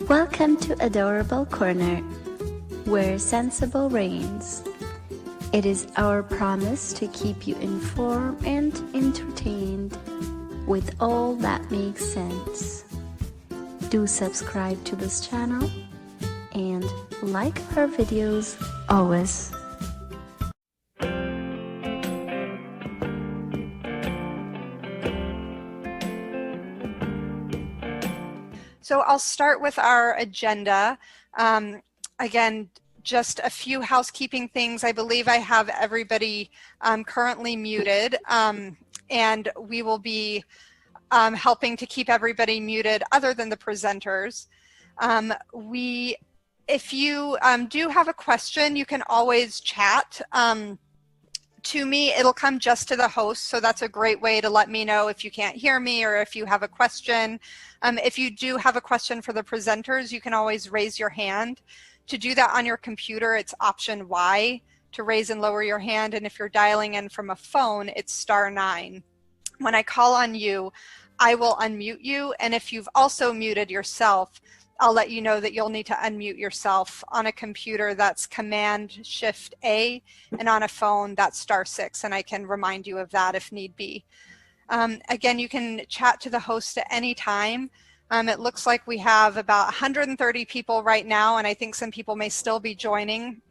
Welcome to Adorable Corner, where sensible reigns. It is our promise to keep you informed and entertained with all that makes sense. Do subscribe to this channel and like our videos always. So I'll start with our agenda. Again, just a few housekeeping things. I believe I have everybody currently muted, and we will be helping to keep everybody muted other than the presenters. If you do have a question, you can always chat to me. It'll come just to the host, so that's a great way to let me know if you can't hear me or if you have a question. If you do have a question for the presenters, you can always raise your hand. To do that on your computer, it's option Y to raise and lower your hand, and if you're dialing in from a phone, it's *9. When I call on you, I will unmute you, and if you've also muted yourself, I'll let you know that you'll need to unmute yourself. On a computer, that's Command-Shift-A, and on a phone, that's *6, and I can remind you of that if need be. Again, you can chat to the host at any time. It looks like we have about 130 people right now, and I think some people may still be joining.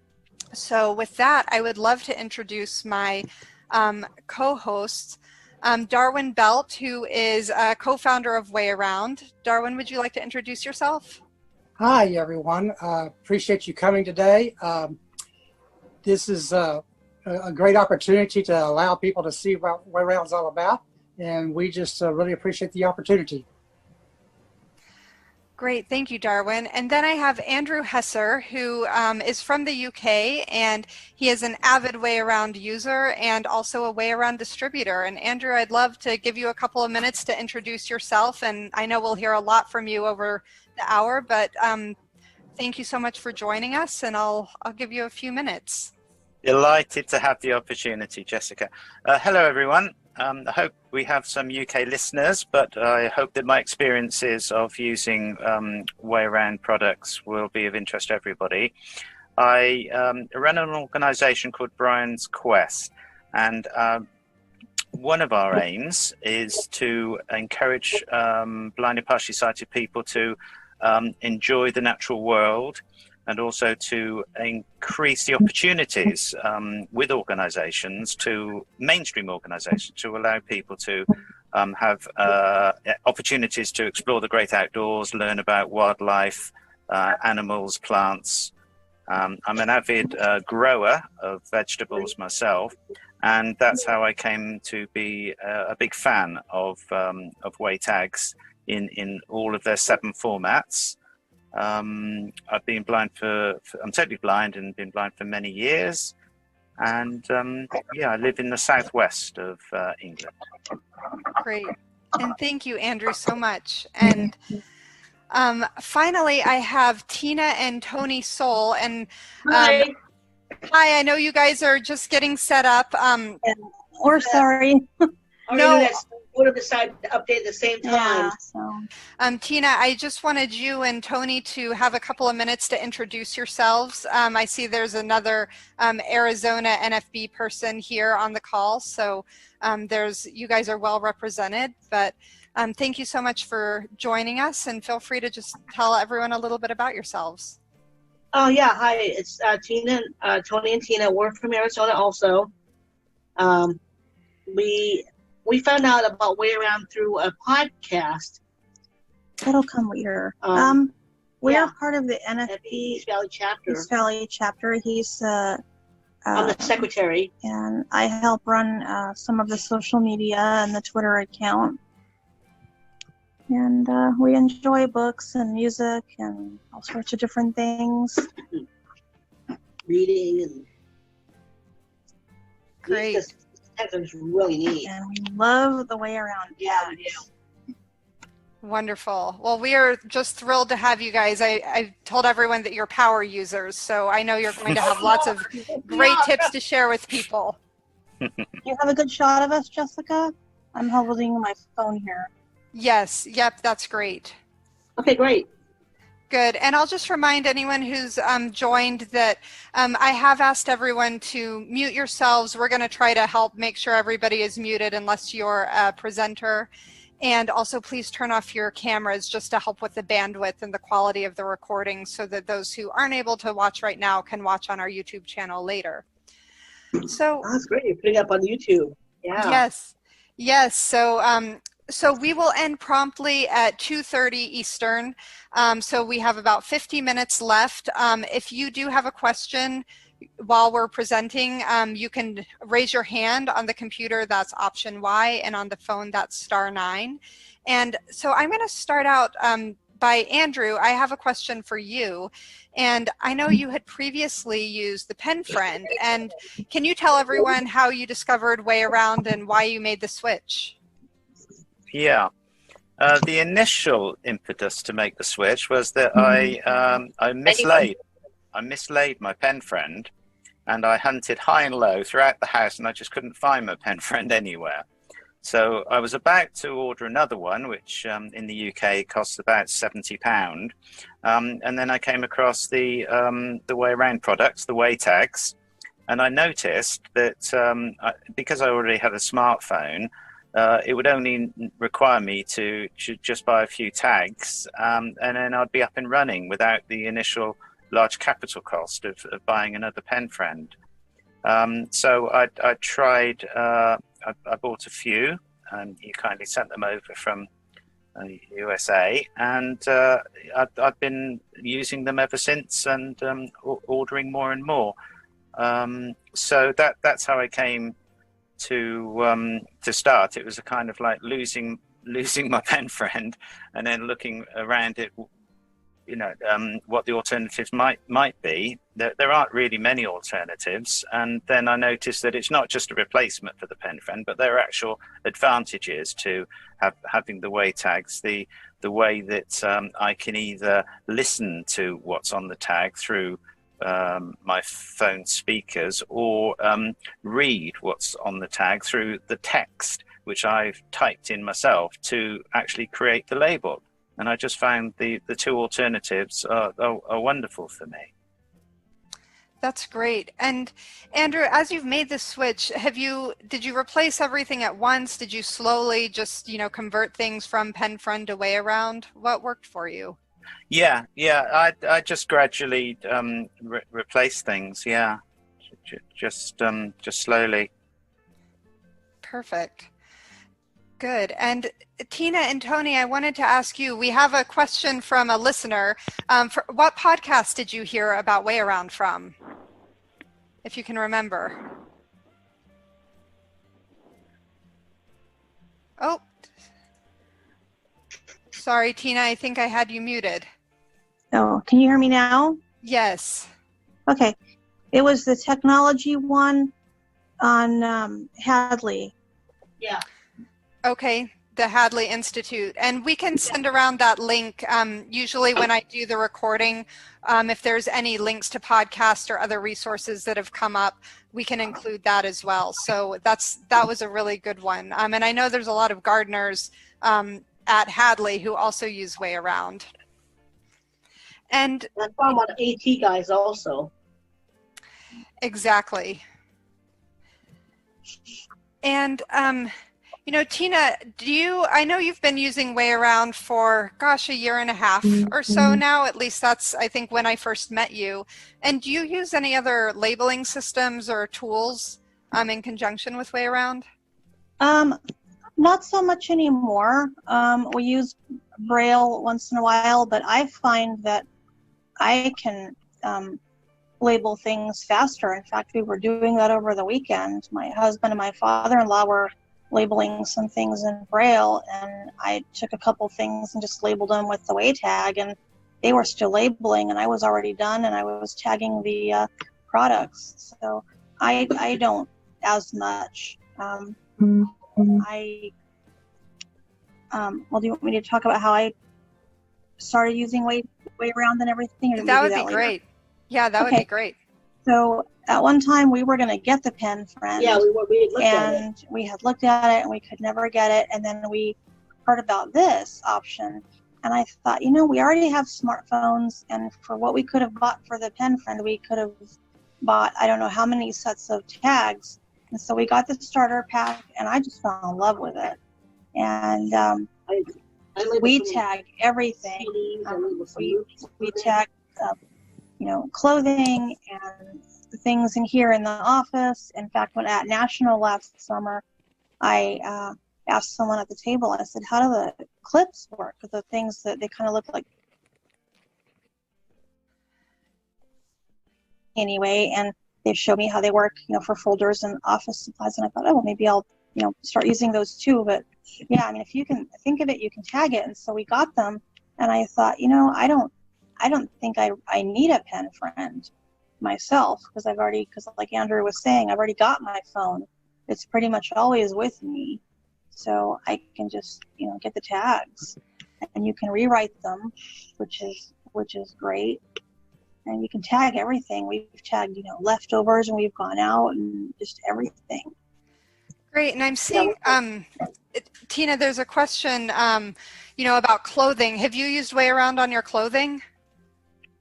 So with that, I would love to introduce my co-hosts. Darwin Belt, who is a co-founder of WayAround. Darwin, would you like to introduce yourself? Hi, everyone. Appreciate you coming today. This is a great opportunity to allow people to see what WayAround is all about, and we just really appreciate the opportunity. Great, thank you, Darwin. And then I have Andrew Hesser, who is from the UK, and he is an avid WayAround user and also a WayAround distributor. And Andrew, I'd love to give you a couple of minutes to introduce yourself, and I know we'll hear a lot from you over the hour, but thank you so much for joining us, and I'll give you a few minutes. Delighted to have the opportunity, Jessica. Hello, everyone. I hope we have some UK listeners, but I hope that my experiences of using WayAround products will be of interest to everybody. I run an organization called Bryan's Quest, and one of our aims is to encourage blind and partially sighted people to enjoy the natural world, and also to increase the opportunities with organizations, to mainstream organizations, to allow people to have opportunities to explore the great outdoors, learn about wildlife, animals, plants. I'm an avid grower of vegetables myself, and that's how I came to be a big fan of WayTags in all of their 7 formats. I've been blind I'm totally blind and been blind for many years, and yeah, I live in the southwest of England. Great, and thank you, Andrew, so much. And finally, I have Tina and Tony Sohl, and Hi. Hi, I know you guys are just getting set up. We're sorry. No. Would have decided to update at the same time. Yeah, so. Tina, I just wanted you and Tony to have a couple of minutes to introduce yourselves. I see there's another Arizona NFB person here on the call, so you guys are well represented. But thank you so much for joining us, and feel free to just tell everyone a little bit about yourselves. Oh yeah, hi. It's Tina, Tony, and Tina. We're from Arizona also. We found out about WayAround through a podcast. That'll come later. We are part of the NFB East Valley chapter. East Valley chapter. He's I'm the secretary, and I help run some of the social media and the Twitter account. And we enjoy books and music and all sorts of different things. Reading and great. It's really neat. And we love the WayAround. Yeah, we do. Wonderful. Well, we are just thrilled to have you guys. I told everyone that you're power users, so I know you're going to have lots of great tips to share with people. You have a good shot of us, Jessica? I'm holding my phone here. Yes. Yep. That's great. Okay, great. Good. And I'll just remind anyone who's joined that I have asked everyone to mute yourselves. We're going to try to help make sure everybody is muted unless you're a presenter. And also please turn off your cameras just to help with the bandwidth and the quality of the recording so that those who aren't able to watch right now can watch on our YouTube channel later. So that's great. You're putting up on YouTube. Yeah. Yes. Yes. So we will end promptly at 2:30 Eastern. So we have about 50 minutes left. If you do have a question while we're presenting, you can raise your hand on the computer, that's option Y, and on the phone, that's *9. And so I'm going to start out by Andrew. I have a question for you. And I know you had previously used the Pen Friend. And can you tell everyone how you discovered WayAround and why you made the switch? Yeah. The initial impetus to make the switch was that I mislaid my pen friend, and I hunted high and low throughout the house, and I just couldn't find my pen friend anywhere. So I was about to order another one, which in the UK costs about £70. And then I came across the WayAround products, the WayTags, and I noticed that because I already had a smartphone, it would only require me to just buy a few tags, and then I'd be up and running without the initial large capital cost of buying another pen friend. So I tried, I bought a few, and you kindly sent them over from USA, and I've been using them ever since, and ordering more and more. So that's how I came to start. It was a kind of like losing my pen friend, and then looking around it, what the alternatives might be. There aren't really many alternatives, and then I noticed that it's not just a replacement for the pen friend, but there are actual advantages to having the WayTags. The way that I can either listen to what's on the tag through my phone speakers, or read what's on the tag through the text, which I've typed in myself to actually create the label. And I just found the two alternatives are wonderful for me. That's great. And Andrew, as you've made this switch, did you replace everything at once? Did you slowly just convert things from pen friend to WayAround? What worked for you? Yeah. I just gradually replace things. Yeah, just slowly. Perfect. Good. And Tina and Tony, I wanted to ask you. We have a question from a listener. What podcast did you hear about WayAround from? If you can remember. Oh. Sorry, Tina, I think I had you muted. Oh, can you hear me now? Yes. Okay. It was the technology one on Hadley. Yeah. Okay, the Hadley Institute. And we can send around that link. Usually when I do the recording, if there's any links to podcasts or other resources that have come up, we can include that as well. So that was a really good one. And I know there's a lot of gardeners at Hadley who also use WayAround. And I'm talking about AT guys also. Exactly. And Tina, I know you've been using WayAround for, a year and a half or so now. At least that's, I think, when I first met you. And do you use any other labeling systems or tools in conjunction with WayAround? Not so much anymore. We use Braille once in a while, but I find that I can label things faster. In fact, we were doing that over the weekend. My husband and my father-in-law were labeling some things in Braille, and I took a couple things and just labeled them with the WayTag, and they were still labeling, and I was already done, and I was tagging the products. So I don't as much. Well, do you want me to talk about how I started using WayAround and everything? Or That would be great. Yeah, that would be great. So at one time we were going to get the pen friend. Yeah, we looked at it. And we had looked at it and we could never get it. And then we heard about this option. And I thought, you know, we already have smartphones, and for what we could have bought for the pen friend, we could have bought, I don't know how many sets of tags. And so we got the starter pack, and I just fell in love with it. And we tag everything. We tag, you know, clothing and things in here in the office. In fact, when at National last summer, I asked someone at the table, I said, how do the clips work? The things that they kind of look like anyway, and they showed me how they work, you know, for folders and office supplies, and I thought, oh, well, maybe I'll, you know, start using those too. But yeah, I mean, if you can think of it, you can tag it. And so we got them, and I thought, you know, I don't think I need a pen friend myself, because like Andrew was saying, I've already got my phone. It's pretty much always with me. So I can just, you know, get the tags, and you can rewrite them, which is great. And you can tag everything. We've tagged, you know, leftovers, and we've gone out, and just everything. Great. And I'm seeing, Tina, there's a question, you know, about clothing. Have you used WayAround on your clothing?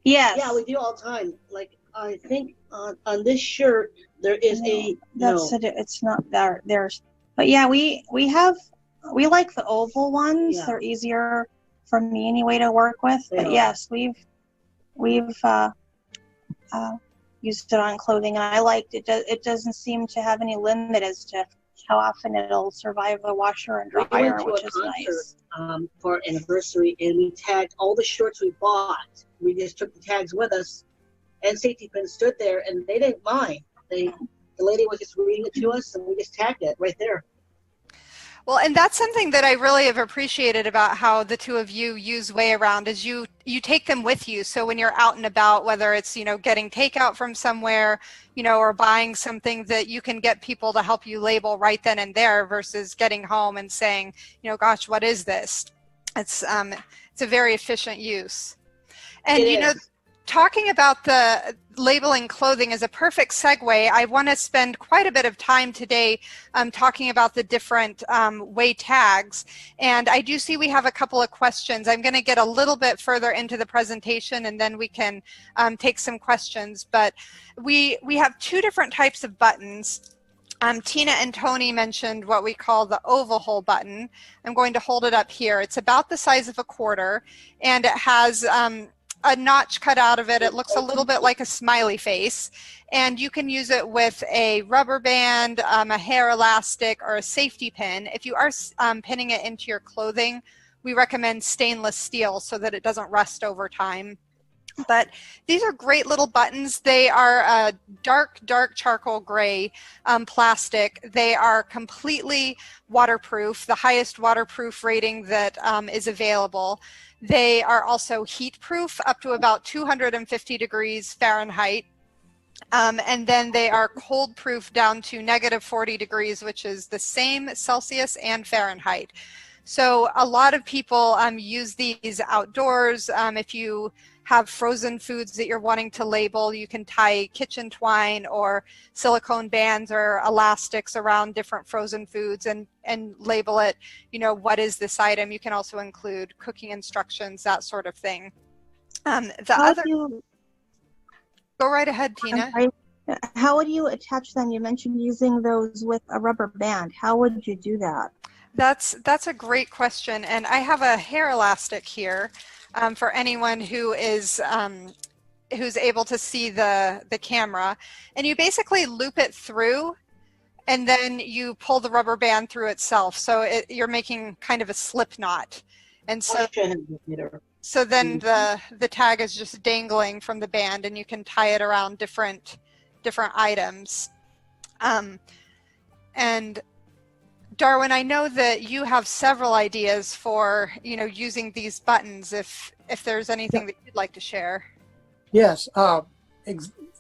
Yes. Yeah, we do all the time. Like, I think on this shirt, there is it's not there. But yeah, we like the oval ones. Yeah. They're easier for me anyway to work with. Yeah. But yes, we've used it on clothing, and I liked it. It doesn't seem to have any limit as to how often it'll survive the washer and dryer, which is nice. For our anniversary, and we tagged all the shorts we bought. We just took the tags with us, and safety pins stood there, and they didn't mind. The lady was just reading it to us, and we just tagged it right there. Well, and that's something that I really have appreciated about how the two of you use WayAround is you take them with you. So when you're out and about, whether it's, you know, getting takeout from somewhere, you know, or buying something, that you can get people to help you label right then and there versus getting home and saying, you know, gosh, what is this? It's a very efficient use. And, you know, talking about the labeling clothing is a perfect segue. I want to spend quite a bit of time today talking about the different WayTags. And I do see we have a couple of questions. I'm going to get a little bit further into the presentation, and then we can take some questions. But we have two different types of buttons. Tina and Tony mentioned what we call the oval hole button. I'm going to hold it up here. It's about the size of a quarter, and it has a notch cut out of it. It looks a little bit like a smiley face, and you can use it with a rubber band, a hair elastic, or a safety pin. If you are pinning it into your clothing, we recommend stainless steel so that it doesn't rust over time. But these are great little buttons. They are a dark charcoal gray plastic. They are completely waterproof, the highest waterproof rating that is available. They are also heat proof up to about 250 degrees Fahrenheit. And then they are cold proof down to -40 degrees, which is the same Celsius and Fahrenheit. So a lot of people use these outdoors. If you have frozen foods that you're wanting to label, you can tie kitchen twine or silicone bands or elastics around different frozen foods and label it, you know, what is this item? You can also include cooking instructions, that sort of thing. Go right ahead, Tina. How would you attach them? You mentioned using those with a rubber band. How would you do that? That's a great question, and I have a hair elastic here for anyone who is who's able to see the camera, and you basically loop it through, and then you pull the rubber band through itself. So you're making kind of a slip knot, and so then the tag is just dangling from the band, and you can tie it around different items. And Darwin, I know that you have several ideas for, you know, using these buttons. If there's anything that you'd like to share. Yes,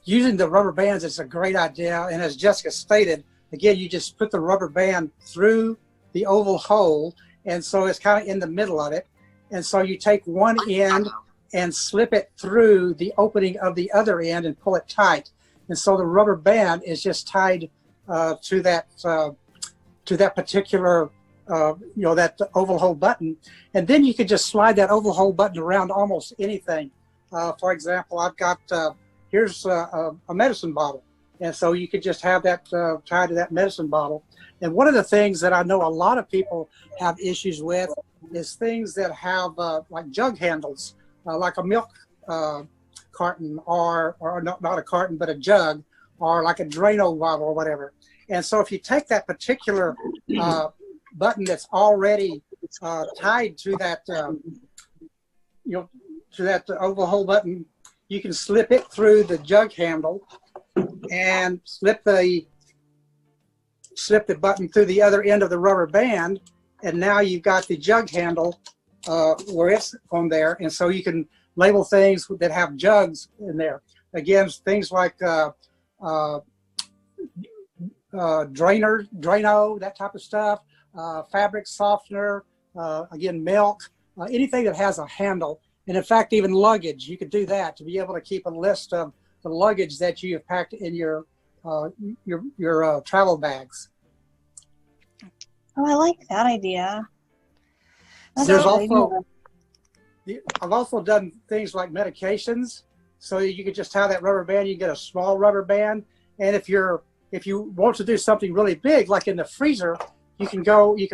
using the rubber bands is a great idea. And as Jessica stated, again, you just put the rubber band through the oval hole, and so it's kind of in the middle of it. And so you take one end and slip it through the opening of the other end and pull it tight. And so the rubber band is just tied to that particular that oval hole button, and then you can just slide that oval hole button around almost anything. For example, I've got here's a medicine bottle, and so you could just have that tied to that medicine bottle. And one of the things that I know a lot of people have issues with is things that have like jug handles, like a milk carton, or not a carton, but a jug, or like a Drano bottle or whatever. And so if you take that particular button that's already tied to that, to that oval hole button, you can slip it through the jug handle and slip the button through the other end of the rubber band, and now you've got the jug handle where it's on there, and so you can label things that have jugs in there. Again, things like Drano, that type of stuff, fabric softener, again, milk, anything that has a handle. And in fact, even luggage, you could do that to be able to keep a list of the luggage that you have packed in your travel bags. Oh, I like that idea. There's also, I've also done things like medications, so you could just tie that rubber band. You get a small rubber band, and if you want to do something really big, like in the freezer, you can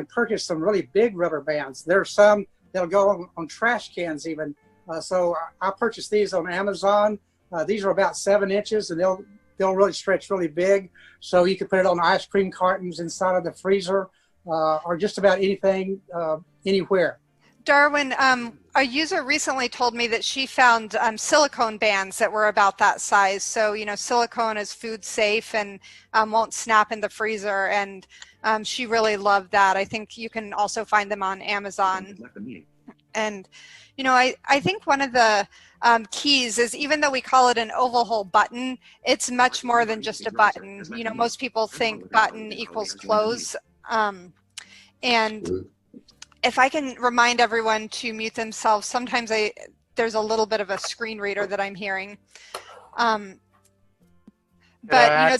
purchase some really big rubber bands. There are some that'll go on trash cans even. So I purchased these on Amazon. These are about 7 inches, and they'll really stretch really big. So you can put it on ice cream cartons inside of the freezer, or just about anything, anywhere. Darwin, a user recently told me that she found silicone bands that were about that size. So, silicone is food safe and won't snap in the freezer. And she really loved that. I think you can also find them on Amazon. And, I think one of the keys is, even though we call it an oval hole button, it's much more than just a button. Most people think button equals close. And if I can remind everyone to mute themselves, sometimes there's a little bit of a screen reader that I'm hearing. Could I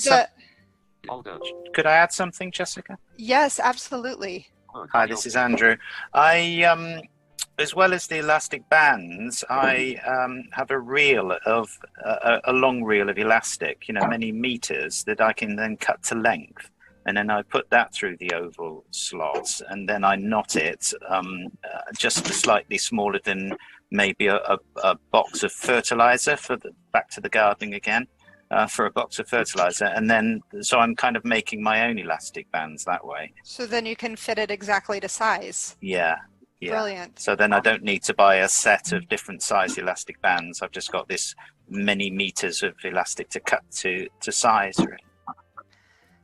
add something, Jessica? Yes, absolutely. Hi, this is Andrew. As well as the elastic bands, I have a long reel of elastic, many meters, that I can then cut to length. And then I put that through the oval slots, and then I knot it just slightly smaller than maybe a box of fertilizer back to the gardening again, for a box of fertilizer. And then, so I'm kind of making my own elastic bands that way. So then you can fit it exactly to size. Yeah. Brilliant. So then I don't need to buy a set of different size elastic bands. I've just got this many meters of elastic to cut to size, really.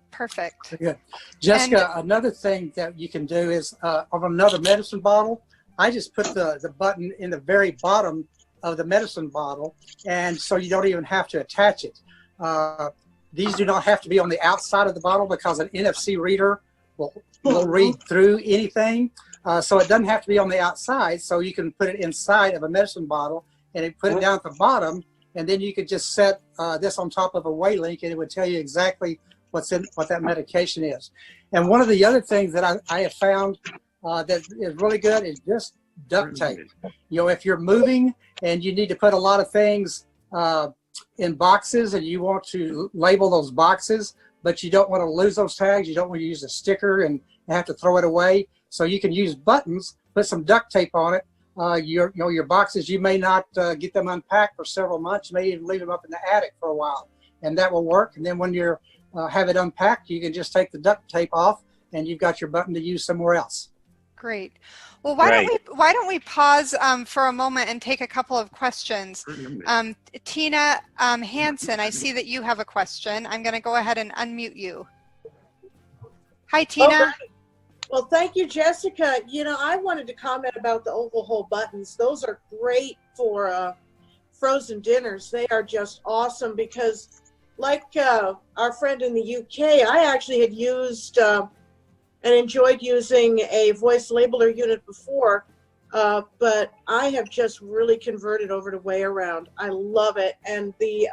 Perfect. Good. Jessica, another thing that you can do is on another medicine bottle, I just put the button in the very bottom of the medicine bottle, and so you don't even have to attach it. These do not have to be on the outside of the bottle, because an NFC reader will read through anything. So it doesn't have to be on the outside, so you can put it inside of a medicine bottle and put it down at the bottom, and then you could just set this on top of a way link, and it would tell you exactly what that medication is. And one of the other things that I have found that is really good is just duct tape. If you're moving and you need to put a lot of things in boxes, and you want to label those boxes, but you don't want to lose those tags, you don't want to use a sticker and have to throw it away. So you can use buttons, put some duct tape on it. Your boxes, you may not get them unpacked for several months. You may even leave them up in the attic for a while, and that will work. And then when you have it unpacked, you can just take the duct tape off, and you've got your button to use somewhere else. Great. Well, why don't we pause for a moment and take a couple of questions. Tina Hansen, I see that you have a question. I'm going to go ahead and unmute you. Hi, Tina. Okay. Well, thank you, Jessica. I wanted to comment about the oval hole buttons. Those are great for frozen dinners. They are just awesome, because like our friend in the UK, I actually had used and enjoyed using a voice labeler unit before, but I have just really converted over to WayAround. I love it. And the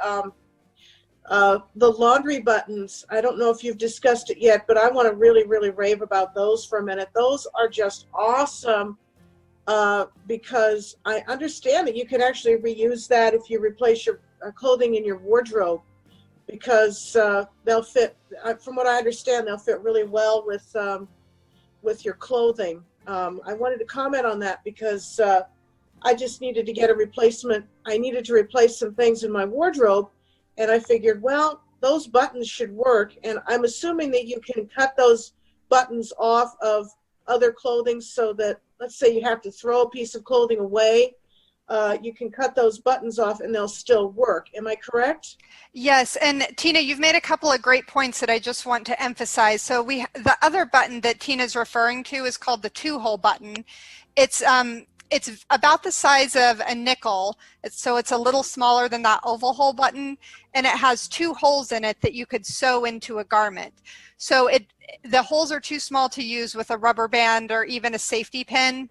The laundry buttons, I don't know if you've discussed it yet, but I want to really, really rave about those for a minute. Those are just awesome because I understand that you can actually reuse that if you replace your clothing in your wardrobe, because they'll fit, from what I understand, they'll fit really well with your clothing. I wanted to comment on that because I just needed to get a replacement. I needed to replace some things in my wardrobe, and I figured, well, those buttons should work. And I'm assuming that you can cut those buttons off of other clothing so that, let's say you have to throw a piece of clothing away, you can cut those buttons off and they'll still work. Am I correct? Yes, and Tina, you've made a couple of great points that I just want to emphasize. So the other button that Tina's referring to is called the 2-hole button. It's about the size of a nickel, so it's a little smaller than that oval hole button, and it has 2 holes in it that you could sew into a garment. So the holes are too small to use with a rubber band or even a safety pin.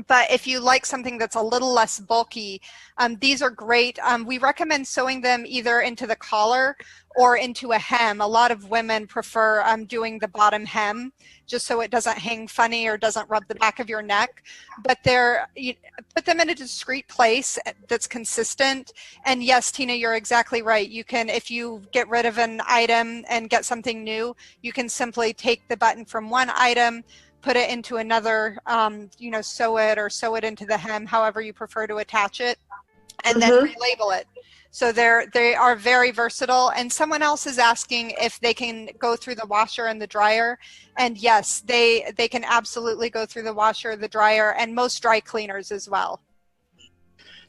But if you like something that's a little less bulky, these are great. We recommend sewing them either into the collar or into a hem. A lot of women prefer doing the bottom hem just so it doesn't hang funny or doesn't rub the back of your neck. But you put them in a discreet place that's consistent. And yes, Tina, you're exactly right. You can, if you get rid of an item and get something new, you can simply take the button from one item, put it into another, sew it into the hem, however you prefer to attach it, and then relabel it. So they are very versatile. And someone else is asking if they can go through the washer and the dryer. And yes, they can absolutely go through the washer, the dryer, and most dry cleaners as well.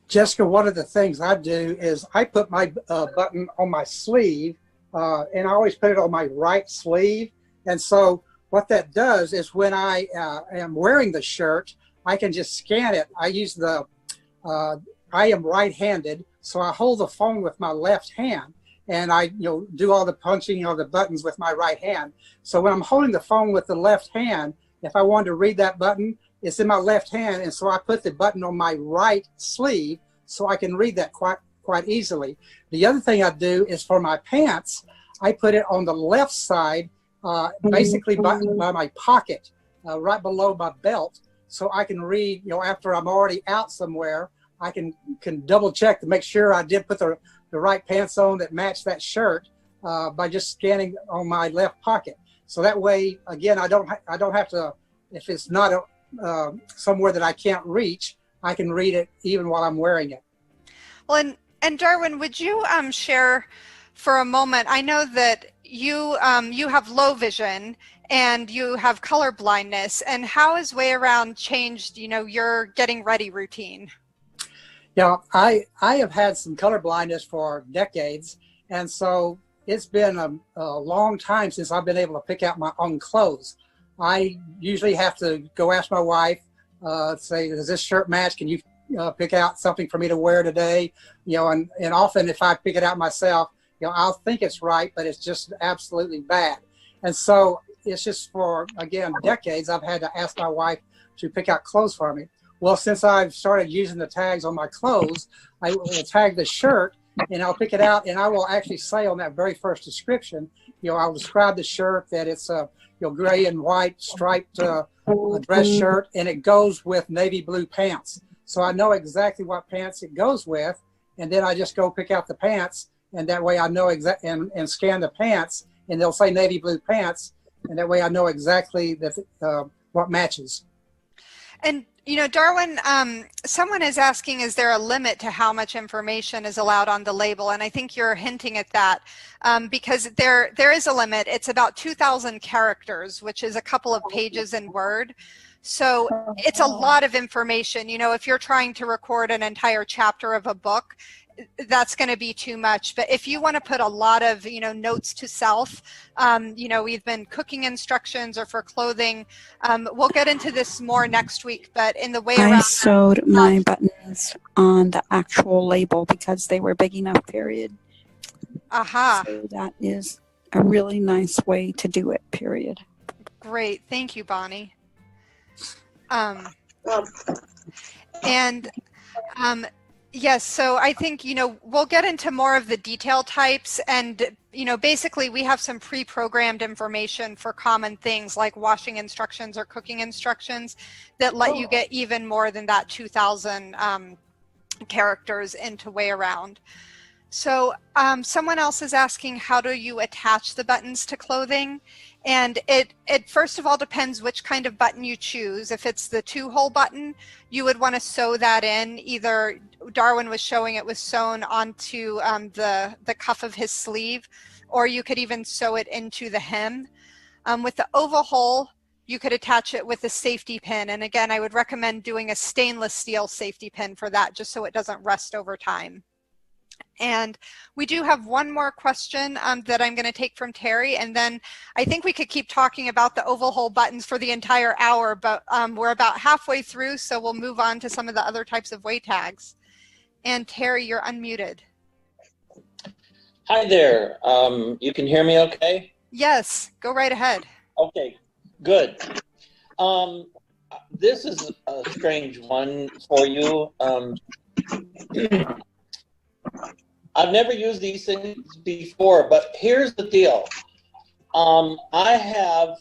Jessica, one of the things I do is I put my button on my sleeve, and I always put it on my right sleeve. And so what that does is when I am wearing the shirt, I can just scan it. I use I am right-handed, so I hold the phone with my left hand, and I do all the punching of the buttons with my right hand. So when I'm holding the phone with the left hand, if I wanted to read that button, it's in my left hand, and so I put the button on my right sleeve so I can read that quite easily. The other thing I do is for my pants, I put it on the left side, basically by my pocket, right below my belt, so I can read, after I'm already out somewhere, I can double check to make sure I did put the right pants on that match that shirt by just scanning on my left pocket. So that way, again, I don't have to, if it's not somewhere that I can't reach, I can read it even while I'm wearing it. Well, and Darwin, would you share for a moment? I know that you have low vision and you have color blindness, and how has WayAround changed your getting ready routine? Yeah, I have had some color blindness for decades, and so it's been a long time since I've been able to pick out my own clothes. I usually have to go ask my wife, say, does this shirt match? Can you pick out something for me to wear today? And often if I pick it out myself, I'll think it's right, but it's just absolutely bad. And so it's just for, again, decades, I've had to ask my wife to pick out clothes for me. Well, since I've started using the tags on my clothes, I will tag the shirt and I'll pick it out, and I will actually say on that very first description, I'll describe the shirt that it's a gray and white striped dress shirt, and it goes with navy blue pants. So I know exactly what pants it goes with, and then I just go pick out the pants, and that way I know and scan the pants, and they'll say navy blue pants, and that way I know exactly that what matches. And Darwin, someone is asking, is there a limit to how much information is allowed on the label? And I think you're hinting at that because there is a limit. It's about 2,000 characters, which is a couple of pages in Word. So it's a lot of information. If you're trying to record an entire chapter of a book, that's going to be too much. But if you want to put a lot of, notes to self, even cooking instructions or for clothing, we'll get into this more next week, but in the WayAround. I sewed my buttons on the actual label because they were big enough, period. Aha. So that is a really nice way to do it, period. Great. Thank you, Bonnie. Yes, so I think, we'll get into more of the detail types, and, basically we have some pre-programmed information for common things like washing instructions or cooking instructions that let you get even more than that 2,000 characters into WayAround. So someone else is asking, how do you attach the buttons to clothing? And it first of all depends which kind of button you choose. If it's the 2-hole button, you would want to sew that in. Either Darwin was showing it was sewn onto the cuff of his sleeve, or you could even sew it into the hem. With the oval hole, you could attach it with a safety pin. And again, I would recommend doing a stainless steel safety pin for that, just so it doesn't rust over time. And we do have one more question that I'm going to take from Terry, and then I think we could keep talking about the oval hole buttons for the entire hour, but we're about halfway through, so we'll move on to some of the other types of WayTags. And Terry, you're unmuted. Hi there. You can hear me okay? Yes, go right ahead. Okay, good. This is a strange one for you. I've never used these things before, but here's the deal. I have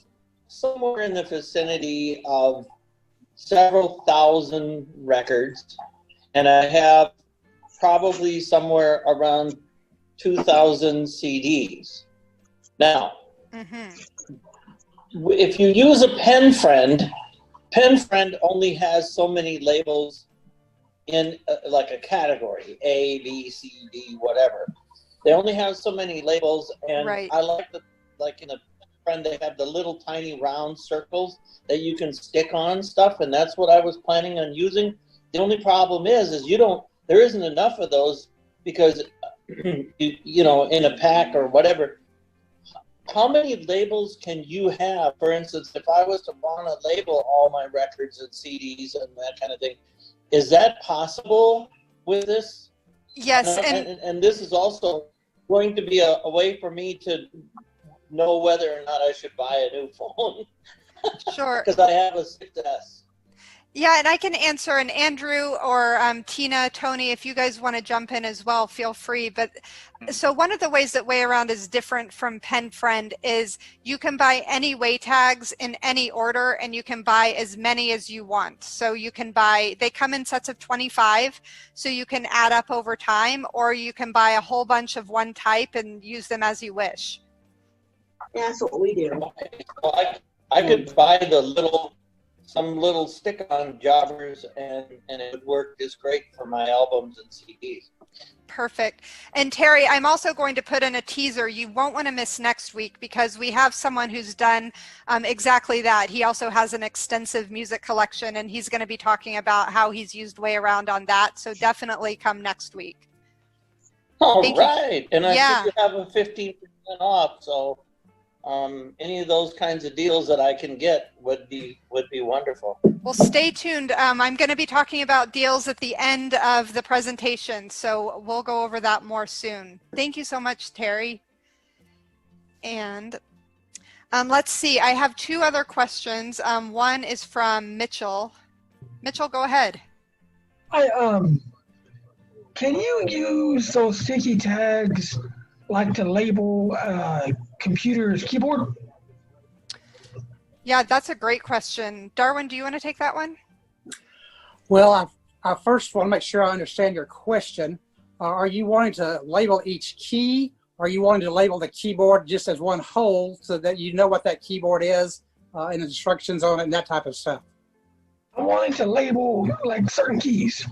somewhere in the vicinity of several thousand records, and I have probably somewhere around 2,000 CDs. Now, if you use a pen friend only has so many labels in like a category, A, B, C, D, whatever. They only have so many labels, and Right. I like in a friend, they have the little tiny round circles that you can stick on stuff, and that's what I was planning on using. The only problem is there isn't enough of those because, in a pack or whatever. How many labels can you have? For instance, if I was to want to label all my records and CDs and that kind of thing, is that possible with this? Yes, and this is also going to be a way for me to know whether or not I should buy a new phone. Sure. Because I have a 6S. Yeah, and I can answer, and Andrew or Tina, Tony, if you guys want to jump in as well, feel free. But so one of the ways that WayAround is different from PenFriend is you can buy any WayTags in any order, and you can buy as many as you want. So you can buy, they come in sets of 25, so you can add up over time, or you can buy a whole bunch of one type and use them as you wish. That's what we do. Well, I could buy some little stick-on jobbers, and it would work just great for my albums and CDs. Perfect. And Terry, I'm also going to put in a teaser. You won't want to miss next week because we have someone who's done exactly that. He also has an extensive music collection, and he's going to be talking about how he's used WayAround on that. So definitely come next week. All right. And I Yeah. think you have a 15% off, so any of those kinds of deals that I can get would be wonderful. Well, stay tuned. I'm going to be talking about deals at the end of the presentation, so we'll go over that more soon. Thank you so much, Terry. And let's see, I have two other questions. One is from Mitchell. Mitchell, go ahead. Hi, can you use those sticky tags like to label computer's keyboard? Yeah, that's a great question. Darwin, do you want to take that one? Well, I first want to make sure I understand your question. Are you wanting to label each key? Or are you wanting to label the keyboard just as one whole so that you know what that keyboard is and instructions on it and that type of stuff? I'm wanting to label like certain keys.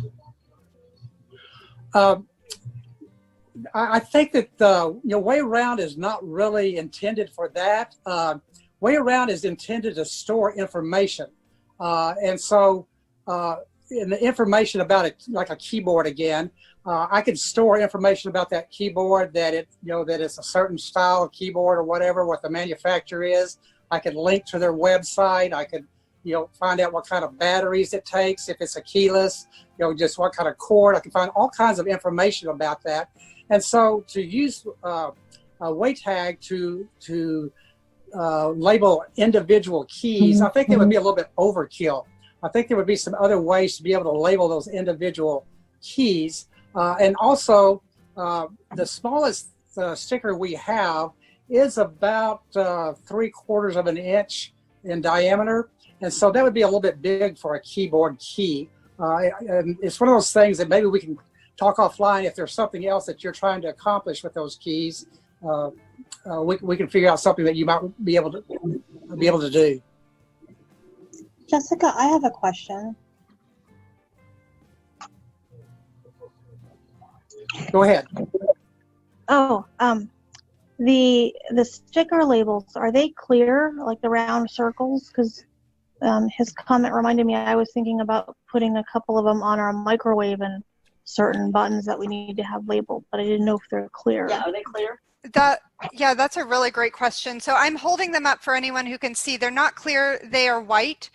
I think that WayAround is not really intended for that. WayAround is intended to store information, and so in the information about it, like a keyboard again, I could store information about that keyboard, that it's a certain style of keyboard or whatever, what the manufacturer is. I could link to their website. I could find out what kind of batteries it takes, if it's a keyless, just what kind of cord. I can find all kinds of information about that. And so to use a WayTag to label individual keys, I think it would be a little bit overkill. I think there would be some other ways to be able to label those individual keys. And also, the smallest sticker we have is about 3/4 of an inch in diameter. And so that would be a little bit big for a keyboard key. And it's one of those things that maybe we can talk offline if there's something else that you're trying to accomplish with those keys. We can figure out something that you might be able to do. Jessica, I have a question. Go ahead. Oh, the sticker labels, are they clear, like the round circles? Because his comment reminded me I was thinking about putting a couple of them on our microwave and certain buttons that we need to have labeled, but I didn't know if they're clear. Yeah, are they clear? Yeah, that's a really great question. So I'm holding them up for anyone who can see. They're not clear, they are white.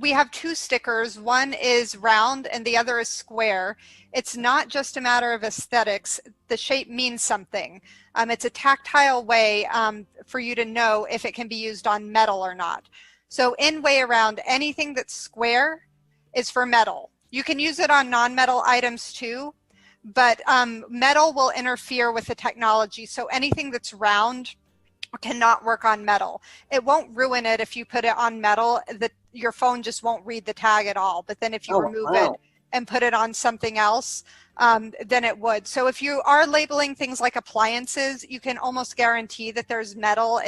We have two stickers. One is round and the other is square. It's not just a matter of aesthetics. The shape means something. It's a tactile way for you to know if it can be used on metal or not. So in WayAround, anything that's square is for metal. You can use it on non-metal items too, but metal will interfere with the technology. So anything that's round cannot work on metal. It won't ruin it if you put it on metal. Your phone just won't read the tag at all. But then if you remove it and put it on something else, then it would. So if you are labeling things like appliances, you can almost guarantee that there's metal.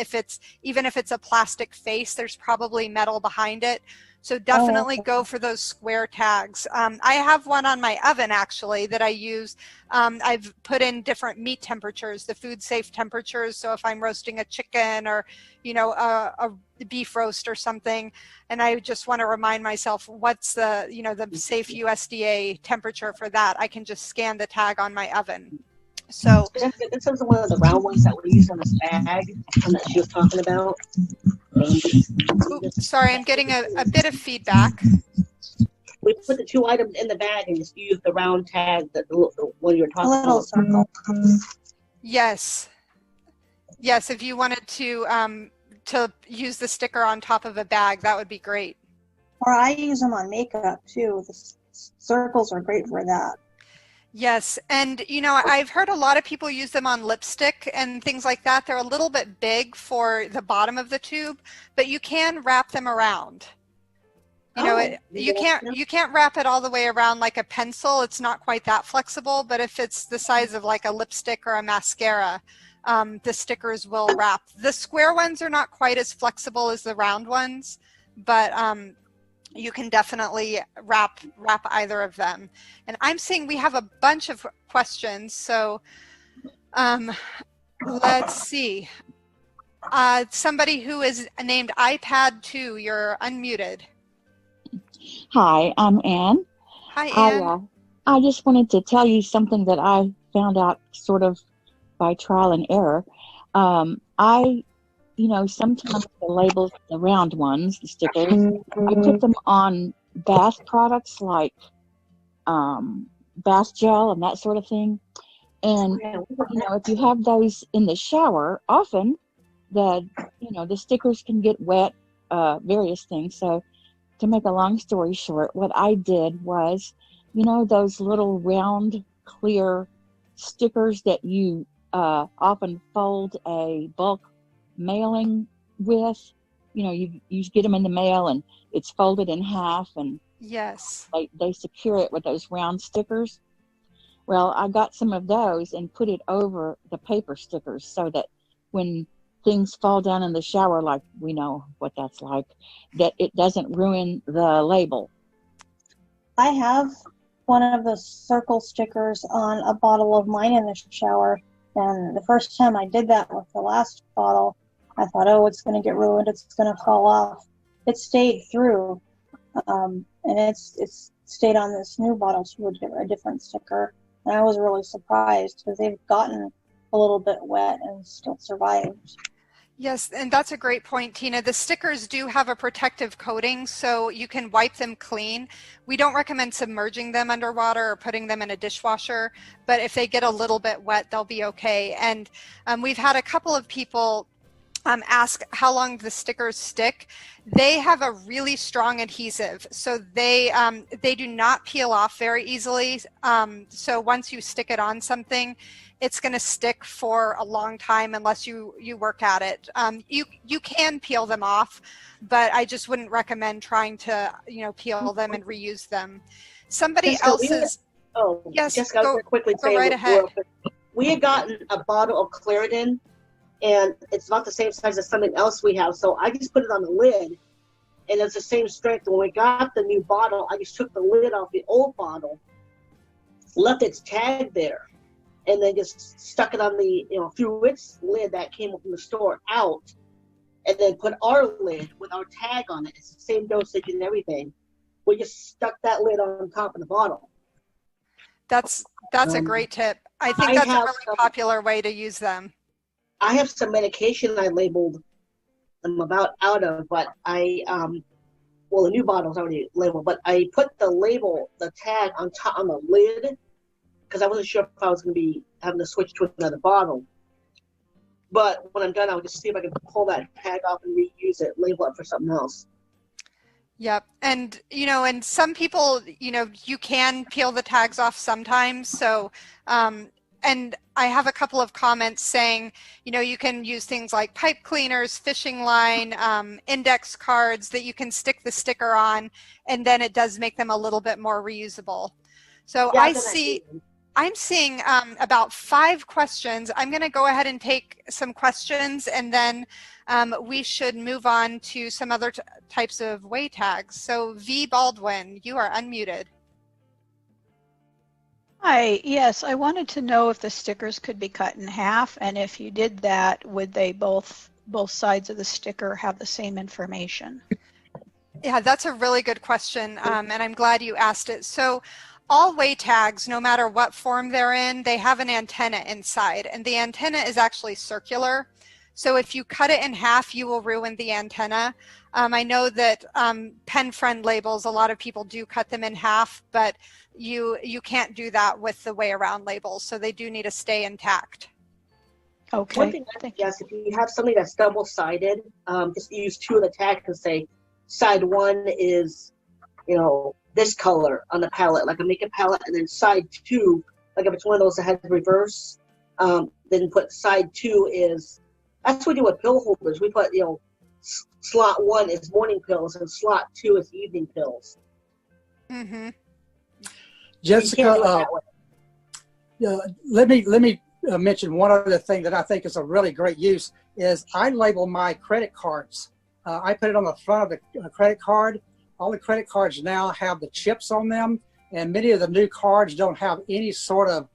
Even if it's a plastic face, there's probably metal behind it. So definitely go for those square tags. I have one on my oven actually that I use. I've put in different meat temperatures, the food safe temperatures. So if I'm roasting a chicken or, a beef roast or something, and I just want to remind myself what's the, the safe USDA temperature for that, I can just scan the tag on my oven. So this is one of the round ones that we use in this bag that she was talking about. Oops, sorry, I'm getting a bit of feedback. We put the two items in the bag and just use the round tag, the one you're talking about. Circle. Yes. Yes, if you wanted to use the sticker on top of a bag, that would be great. Or I use them on makeup too. The circles are great for that. Yes, and I've heard a lot of people use them on lipstick and things like that. They're a little bit big for the bottom of the tube, but you can wrap them around. You can't wrap it all the way around like a pencil. It's not quite that flexible, but if it's the size of like a lipstick or a mascara, the stickers will wrap. The square ones are not quite as flexible as the round ones, but you can definitely wrap either of them. And I'm seeing we have a bunch of questions, so let's see. Somebody who is named iPad2, you're unmuted. Hi, I'm Ann. Hi, Ann. I just wanted to tell you something that I found out sort of by trial and error. Sometimes the labels, the round ones, the stickers, I put them on bath products like bath gel and that sort of thing. And, if you have those in the shower, often the stickers can get wet, various things. So to make a long story short, what I did was, those little round, clear stickers that you often fold a bulk mailing with, you get them in the mail and it's folded in half and yes, they secure it with those round stickers. Well, I got some of those and put it over the paper stickers so that when things fall down in the shower, like we know what that's like, that it doesn't ruin the label. I have one of the circle stickers on a bottle of mine in the shower, and the first time I did that with the last bottle, I thought, oh, it's going to get ruined, it's going to fall off. It stayed through, and it's stayed on this new bottle too, a different sticker, and I was really surprised because they've gotten a little bit wet and still survived. Yes, and that's a great point, Tina. The stickers do have a protective coating, so you can wipe them clean. We don't recommend submerging them underwater or putting them in a dishwasher, but if they get a little bit wet, they'll be okay. And we've had a couple of people ask how long the stickers stick. They have a really strong adhesive, so they do not peel off very easily. So once you stick it on something, it's going to stick for a long time unless you work at it. You can peel them off, but I just wouldn't recommend trying to peel them and reuse them. Somebody Jessica, else's. Yes, Jessica, I was go, going to quickly go say right ahead. we had gotten a bottle of Claritin, and it's about the same size as something else we have. So I just put it on the lid, and it's the same strength. When we got the new bottle, I just took the lid off the old bottle, left its tag there, and then just stuck it on the, through its lid that came from the store out, and then put our lid with our tag on it. It's the same dosage and everything. We just stuck that lid on top of the bottle. That's a great tip. I think that's a really popular way to use them. I have some medication I labeled them about out of, but the new bottle's already labeled, but I put the tag on the lid because I wasn't sure if I was going to be having to switch to another bottle. But when I'm done, I'll just see if I can pull that tag off and reuse it, label it for something else. Yep. And, and some people, you can peel the tags off sometimes. So, and I have a couple of comments saying, you can use things like pipe cleaners, fishing line, index cards that you can stick the sticker on, and then it does make them a little bit more reusable. So yeah, I'm seeing about 5 questions. I'm going to go ahead and take some questions, and then we should move on to some other types of WayTags. So V. Baldwin, you are unmuted. Hi, yes, I wanted to know if the stickers could be cut in half, and if you did that, would they both sides of the sticker have the same information? Yeah, that's a really good question, and I'm glad you asked it. So all WayTags, no matter what form they're in, they have an antenna inside, and the antenna is actually circular. So if you cut it in half, you will ruin the antenna. I know that pen friend labels, a lot of people do cut them in half, but you can't do that with the WayAround labels, so they do need to stay intact. Okay. One thing I suggest, if you have something that's double-sided, just use 2 of the tags and say side 1 is, this color on the palette, like a makeup palette, and then side 2, like if it's one of those that has reverse, then put side 2 is, that's what we do with pill holders. We put, slot 1 is morning pills and slot 2 is evening pills. Mm-hmm. Jessica, let me mention one other thing that I think is a really great use is I label my credit cards. I put it on the front of the credit card. All the credit cards now have the chips on them, and many of the new cards don't have any sort of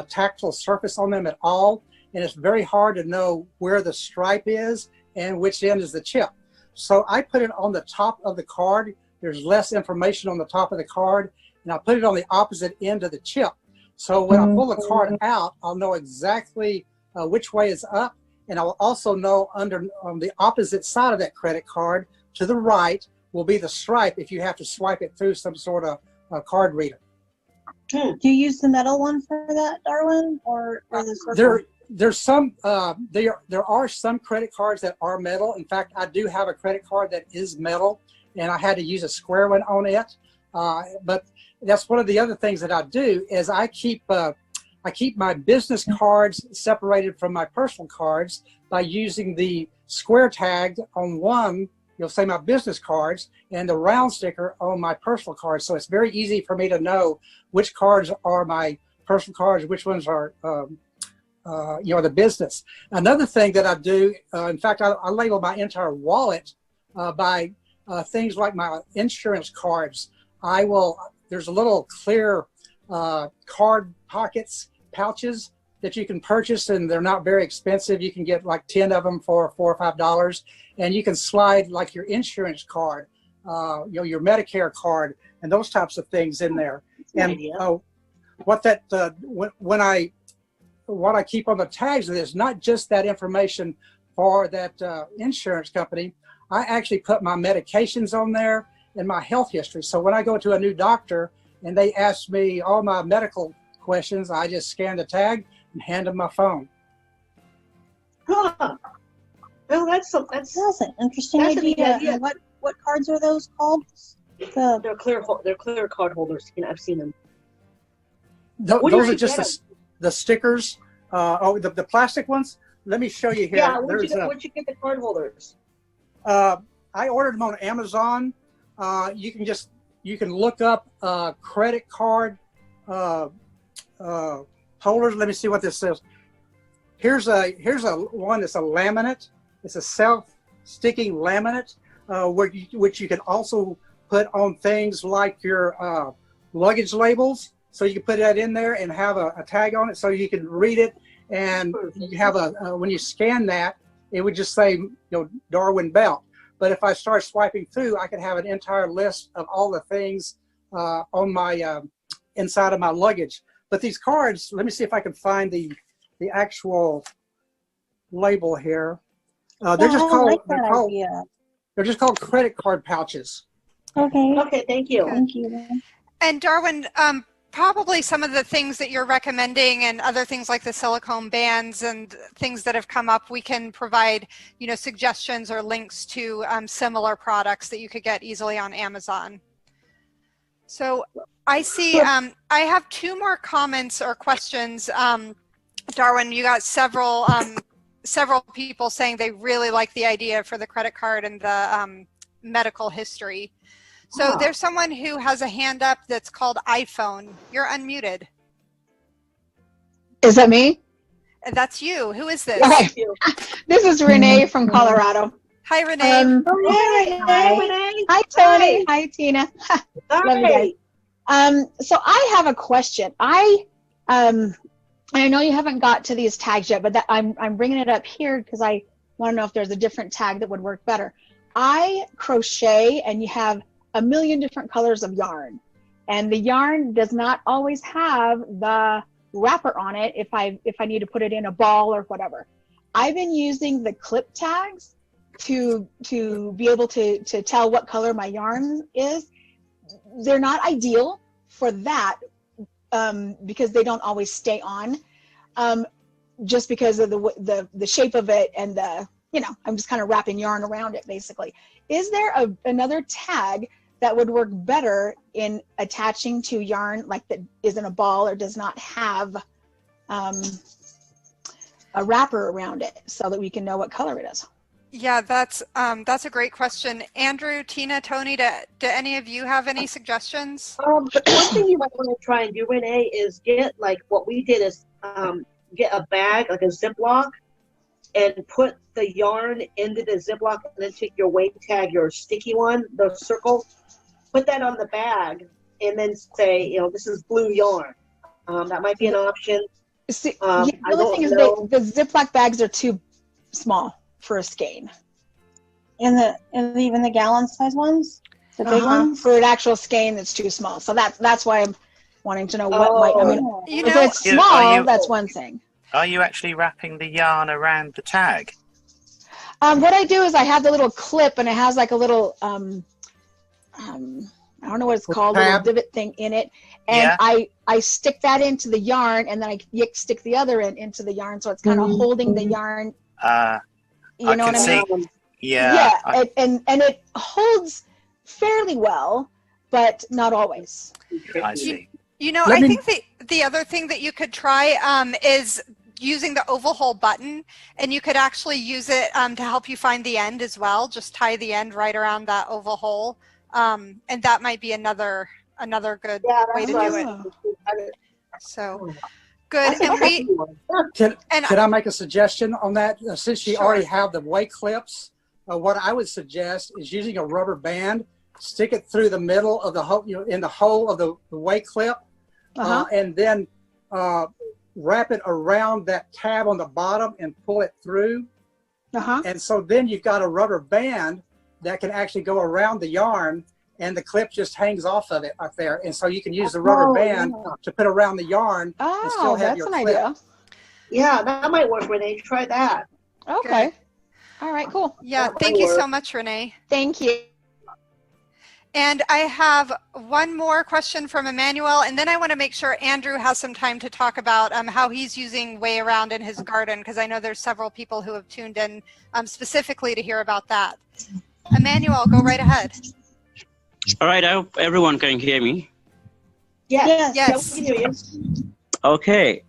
tactile surface on them at all, and it's very hard to know where the stripe is and which end is the chip. So I put it on the top of the card. There's less information on the top of the card, and I put it on the opposite end of the chip. So when I pull the card out, I'll know exactly which way is up, and I will also know on the opposite side of that credit card to the right will be the stripe if you have to swipe it through some sort of card reader. Do you use the metal one for that, Darwin, or the circle? There's some there are some credit cards that are metal. In fact, I do have a credit card that is metal, and I had to use a square one on it. But that's one of the other things that I do is I keep my business cards separated from my personal cards by using the square tag on one, say my business cards, and the round sticker on my personal cards. So it's very easy for me to know which cards are my personal cards, which ones are the business. Another thing that I do, in fact, I label my entire wallet by things like my insurance cards. There's a little clear card pockets, pouches that you can purchase, and they're not very expensive. You can get like 10 of them for $4 or $5, and you can slide like your insurance card, your Medicare card, and those types of things in there. And what I keep on the tags of this, not just that information for that insurance company. I actually put my medications on there and my health history. So when I go to a new doctor and they ask me all my medical questions, I just scan the tag and hand them my phone. Huh. I that's That's an interesting That's a neat idea. idea. And what cards are those called? they're clear card holders. You know, I've seen them. Where do Those you are just get the stickers. The plastic ones. Let me show you here. Yeah, where'd you get the card holders? I ordered them on Amazon. You can look up credit card holders. Let me see what this says. Here's a one that's a laminate. It's a self-sticking laminate, which you can also put on things like your luggage labels. So you can put that in there and have a tag on it, so you can read it. And you have when you scan that, it would just say, Darwin belt. But if I start swiping through, I could have an entire list of all the things on my inside of my luggage. But these cards, let me see if I can find the actual label here. They're just called they're just called credit card pouches. Okay. Okay, thank you. Thank you. And Darwin, probably some of the things that you're recommending and other things like the silicone bands and things that have come up, we can provide, suggestions or links to similar products that you could get easily on Amazon. So I see, I have 2 more comments or questions. Darwin, you got several people saying they really like the idea for the credit card and the medical history. So there's someone who has a hand up that's called iPhone. You're unmuted. Is that me? That's you. Who is this? Okay. This is Renee from Colorado. Hi, Renee. Hi, Renee. Hi, Tony. Hi, Tina. Love you guys. Hi. So I have a question. I know you haven't got to these tags yet, but I'm bringing it up here because I want to know if there's a different tag that would work better. I crochet, and you have a million different colors of yarn, and the yarn does not always have the wrapper on it if I need to put it in a ball or whatever. I've been using the clip tags to be able to tell what color my yarn is. They're not ideal for that because they don't always stay on, just because of the shape of it, and I'm just kind of wrapping yarn around it basically. Is there another tag that would work better in attaching to yarn, like that isn't a ball or does not have a wrapper around it, so that we can know what color it is? Yeah, that's a great question. Andrew, Tina, Tony, do any of you have any suggestions? One thing you might want to try and do, Renee, is get, like, what we did is get a bag, like a Ziploc, and put the yarn into the Ziploc, and then take your WayTag, your sticky one, the circle, put that on the bag, and then say, this is blue yarn. That might be an option. See, the only thing is the Ziploc bags are too small for a skein. And even the gallon size ones, the big ones, for an actual skein, that's too small. So that's why I'm wanting to know what if it's small, that's one thing. Are you actually wrapping the yarn around the tag? What I do is I have the little clip, and it has like a little I don't know what it's called, a little divot thing in it, and I stick that into the yarn, and then I stick the other end into the yarn, so it's kind of holding the yarn. You know what I mean? Yeah. And it holds fairly well, but not always. I see. I think the other thing that you could try is using the oval hole button, and you could actually use it to help you find the end as well. Just tie the end right around that oval hole, and that might be another good way to do it. So good. Can I make a suggestion on that? Since you already have the way clips, what I would suggest is using a rubber band, stick it through the middle of the hole, in the hole of the way clip, and then wrap it around that tab on the bottom and pull it through. And so then you've got a rubber band that can actually go around the yarn, and the clip just hangs off of it up there. And so you can use the rubber band to put around the yarn and still have your clip. Idea. Yeah, that might work, Renee. Try that. Okay. All right, cool. Yeah, thank you so much, Renee. Thank you. And I have one more question from Emmanuel, and then I want to make sure Andrew has some time to talk about how he's using WayAround in his garden, because I know there's several people who have tuned in specifically to hear about that. Emmanuel, go right ahead. All right, I hope everyone can hear me. Yes. Yes. We can hear you. Okay.